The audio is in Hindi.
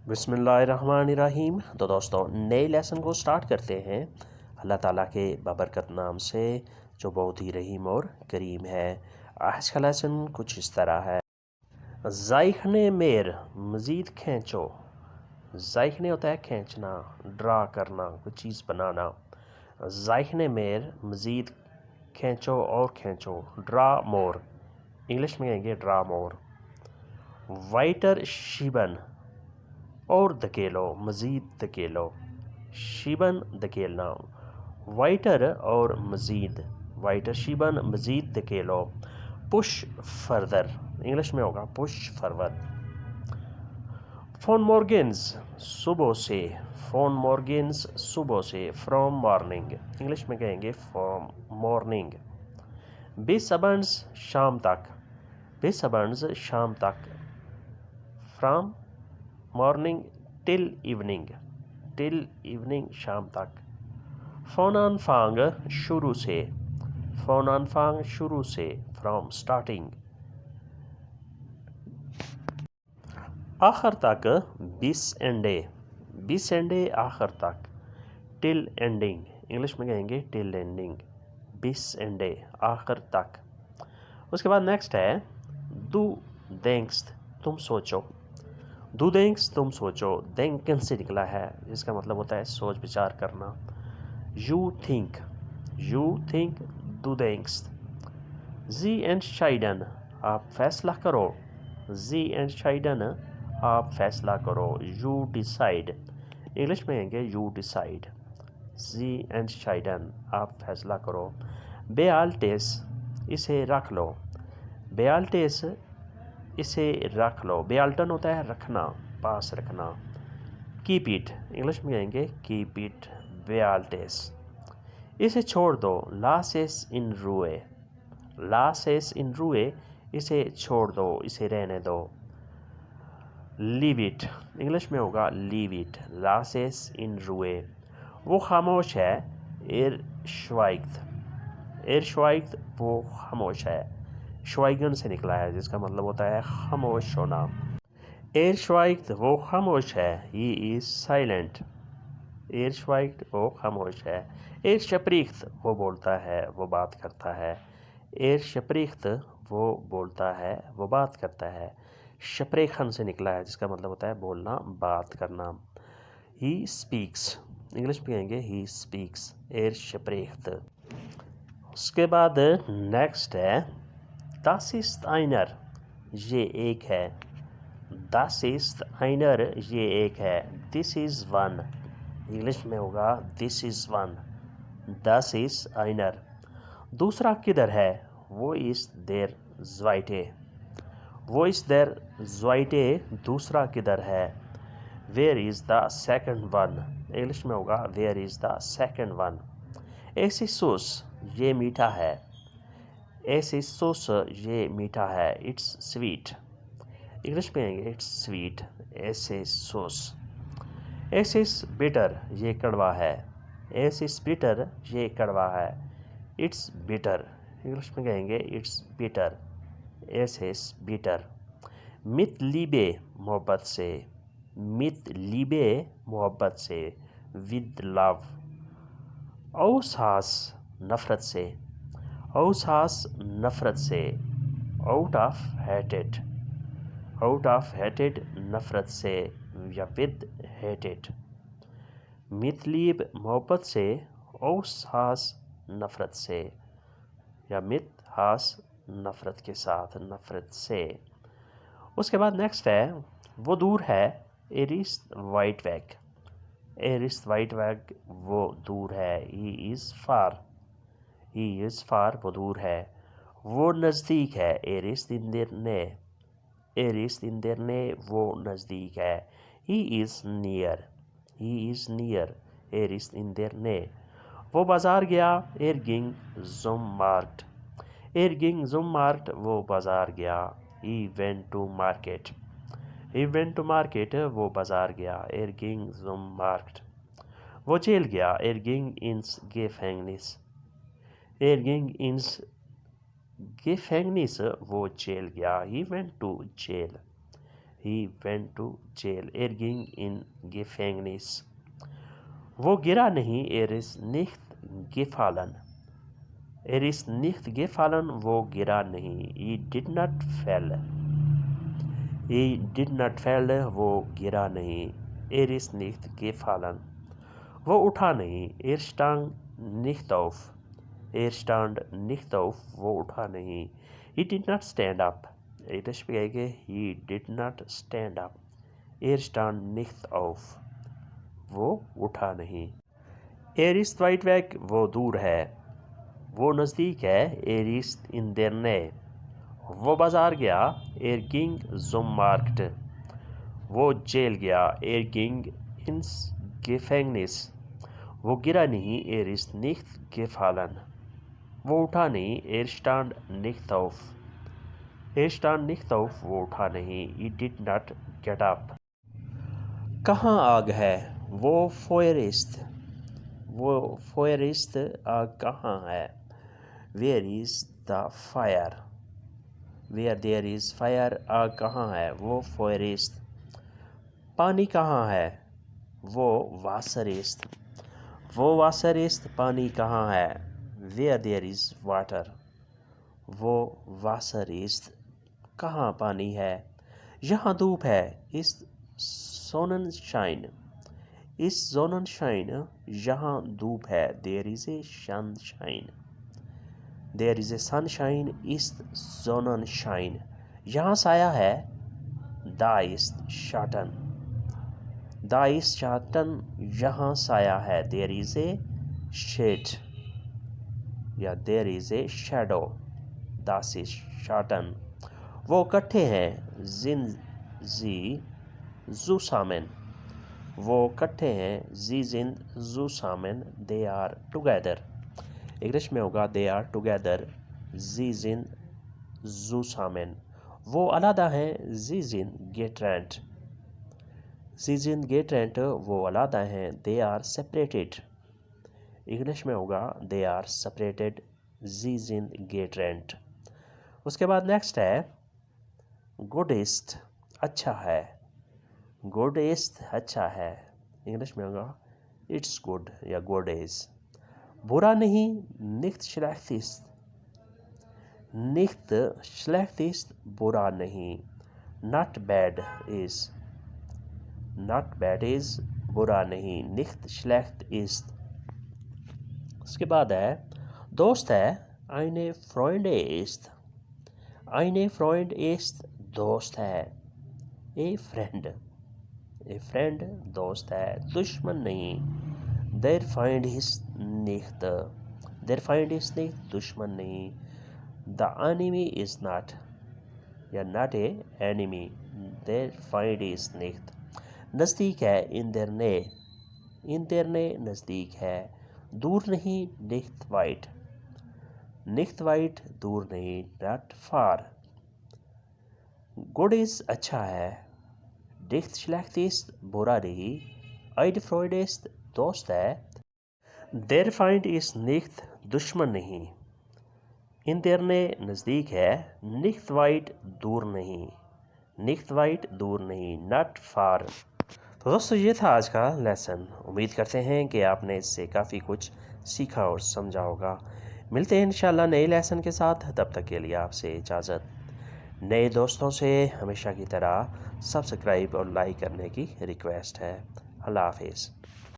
बिस्मिल्लाहिर्रहमानिर्रहीम। तो दोस्तों नए लेसन को स्टार्ट करते हैं अल्लाह ताला के बाबरकत नाम से जो बहुत ही रहीम और करीम है। आज का लेसन कुछ इस तरह है। ज़ाइख़ने मेर मज़ीद खींचो। ज़ाइख़ने होता है खींचना, ड्रा करना, कुछ चीज़ बनाना। ज़ाइख़ने मेर मज़ीद खींचो और खींचो, ड्रा मोर। इंग्लिश में कहेंगे ड्रा मोर। वाइटर शिबन और धकेलो, मज़ीद धकेलो। शिबन धकेलना। वाइटर और मज़ीद, वाइटर शिबन मज़ीद धकेलो। पुश फर्दर, इंग्लिश में होगा पुश फॉरवर्ड। फोन मॉर्गन्स सुबह से, फोन मॉर्गन्स सुबह से, फ्रॉम मॉर्निंग, इंग्लिश में कहेंगे फ्रॉम मॉर्निंग। बेसबर्न्स शाम तक, बेसबर्न्स शाम तक, from morning till evening, till evening शाम तक। फोनानफांग शुरू से, फोनानफांग शुरू से, फ्रॉम स्टार्टिंग। आखिर तक बिस एंडे, बिस एंडे आखिर तक। टिल एंडिंग, इंग्लिश में कहेंगे टिल एंडिंग, बिस एंडे आखिर तक। उसके बाद नेक्स्ट है दू देंक्स, तुम सोचो। दू देंक्स तुम सोचो, देंकन से निकला है, जिसका मतलब होता है सोच विचार करना। यू थिंक, यू थिंक दू देंक्स। जी एंड शाइडन, आप फैसला करो। जी एंड शाइडन, आप फैसला करो। यू डिसाइड, इंग्लिश में कहेंगे यू डिसाइड। जी एंड शाइडन, आप फैसला करो। बेआल्टेस, इसे रख लो। बेआल्टेस, इसे रख लो। बेआल्टन होता है रखना, पास रखना। कीप इट, इंग्लिश में कहेंगे कीप इट। बेआल्टेस, इसे छोड़ दो। लासेस इन रूए, लासेस इन रूए, इसे छोड़ दो, इसे रहने दो। लीव इट, इंग्लिश में होगा लीव इट। लासेस इन रूए, वो खामोश है। एर श्वाइग्त, एर श्वाइग्त, वो खामोश है। श्वाइगन से निकला है, जिसका मतलब होता है खामोश होना। एर श्वाइग्त, वो खामोश है। ही इज साइलेंट, एर श्वाइग्त, वो खामोश है। एर शप्रीख्त, वो बोलता है, वो बात करता है। एर शप्रीख्त, वो बोलता है, वो बात करता है। शप्रेखन से निकला है, जिसका मतलब होता है बोलना, बात करना। ही स्पीक्स, इंग्लिश में कहेंगे ही स्पीक्स। एर शप्रेख्त। उसके बाद नेक्स्ट है das ist einer, ये एक है। das ist einer, ये एक है। this is one, इंग्लिश में होगा this is one। das ist einer। दूसरा किधर है? वो इस der zweite, वो इस der zweite, दूसरा किधर है? where is the second one, English में होगा where is the second one। ऐसी सोस, ये मीठा है। ऐसी सोस, ये मीठा है। इट्स स्वीट, इंग्लिश में कहेंगे इट्स स्वीट। ऐसे सोस। एसिस बिटर, ये कड़वा है। एसिस बिटर, ये कड़वा है। इट्स बिटर, इंग्लिश में कहेंगे इट्स बिटर। एसिस बिटर। मित लीबे, मोहब्बत से। मित लीबे, मोहब्बत से, विद लव। औसास, नफ़रत से। औसास, नफ़रत से। Out of hated, out of hated, नफ़रत से या विद हेटेड। मितलीब, मोहब्बत से। औसास, नफ़रत से या मितहास, नफ़रत के साथ, नफ़रत से। उसके बाद नेक्स्ट है वो दूर है। एरिस वाइट वैग, एरिस वाइट वैग, वो दूर है। He is far, he is far, वो दूर है। वो नज़दीक है। एरिस इंदरने, एरिस इंदरने, वो नज़दीक है। He is near, he is near. एरिस इंदरने। वो बाज़ार गया। एर गिंग ज़ुम मार्क्ट, एर गिंग ज़ुम मार्क्ट, वो बाज़ार गया। He went to market, he went to market, वो बाज़ार गया। एर गिंग ज़ुम मार्क्ट। वो जेल गया। एर गिंग इंस गेफेंगनिस, एर गिंग इंस गेफेंगनिस, वो जेल गया। He went to jail, He went to jail. Er ging in Gefängnis. वो गिरा नहीं. Er ist nicht gefallen. Er ist nicht gefallen. वो गिरा नहीं. He did not fall. He did not fall. वो गिरा नहीं. Er ist nicht gefallen. वो उठा नहीं. Er stand nicht auf. Er stand nicht auf. वो उठा नहीं. He did not stand up. English में कहेंगे he did not stand up. Er stand nicht auf. वो उठा नहीं. Er ist weit weg. वो दूर है. वो नज़दीक है. Er ist in der Nähe. वो बाजार गया. Er ging zum Markt. वो जेल गया. Er ging ins Gefängnis. वो गिरा नहीं. Er ist nicht gefallen. वो उठा नहीं. Er stand nicht auf. Er stand nicht auf. वो उठा नहीं. He did not get up. कहाँ आग है? वो Feuer ist. वो Feuer ist. आग कहाँ है? Where is the fire? Where there is fire. आग कहाँ है? वो Feuer ist. पानी कहाँ है? वो Wasser ist. वो Wasser ist. पानी कहाँ है? Where there is water. वो Wasser ist. कहाँ पानी है? यहाँ धूप है. इस Sonnenschein. इस Sonnenschein. यहाँ धूप है. There is a sunshine. There is a sunshine. इस Sonnenschein. यहाँ साया है. Da ist Schatten. Da ist Schatten. यहाँ साया है. There is a shade. या there is a shadow. Das ist Schatten. वो इकट्ठे हैं. Sind sie zusammen. वो इकट्ठे हैं. Sie sind zusammen. They are together. English में होगा they are together. Sie sind zusammen. वो अलग हैं. Sie sind getrennt. Sie sind getrennt. वो अलग हैं. They are separated. इंग्लिश में होगा they are separated. Sie sind getrennt. उसके बाद नेक्स्ट है good ist. अच्छा है. good ist अच्छा है. इंग्लिश में होगा it's good या good is. बुरा नहीं. nicht schlecht ist. nicht schlecht ist. बुरा नहीं. not bad is. not bad is. बुरा नहीं. nicht schlecht ist. उसके बाद है दोस्त है. eine Freund ist. eine Freund ist. दोस्त है. a friend. a friend दोस्त है. दुश्मन नहीं. their Feind ist nicht. their Feind ist nicht. दुश्मन नहीं. the enemy is not या not a enemy. their Feind is nicht. नज़दीक है. in their Nähe. in their Nähe नज़दीक है. दूर नहीं. nicht weit. nicht weit दूर नहीं. not far. good is अच्छा है. nicht schlecht ist बुरा नहीं. eine Freund ist दोस्त है. their Feind is nicht दुश्मन नहीं. in their Nähe नज़दीक है. nicht weit दूर नहीं. nicht weit दूर नहीं. not far. तो दोस्तों ये था आज का लेसन. उम्मीद करते हैं कि आपने इससे काफ़ी कुछ सीखा और समझा होगा. मिलते हैं इंशाल्लाह नए लेसन के साथ. तब तक के लिए आपसे इजाज़त. नए दोस्तों से हमेशा की तरह सब्सक्राइब और लाइक करने की रिक्वेस्ट है. अल्लाह हाफिज़.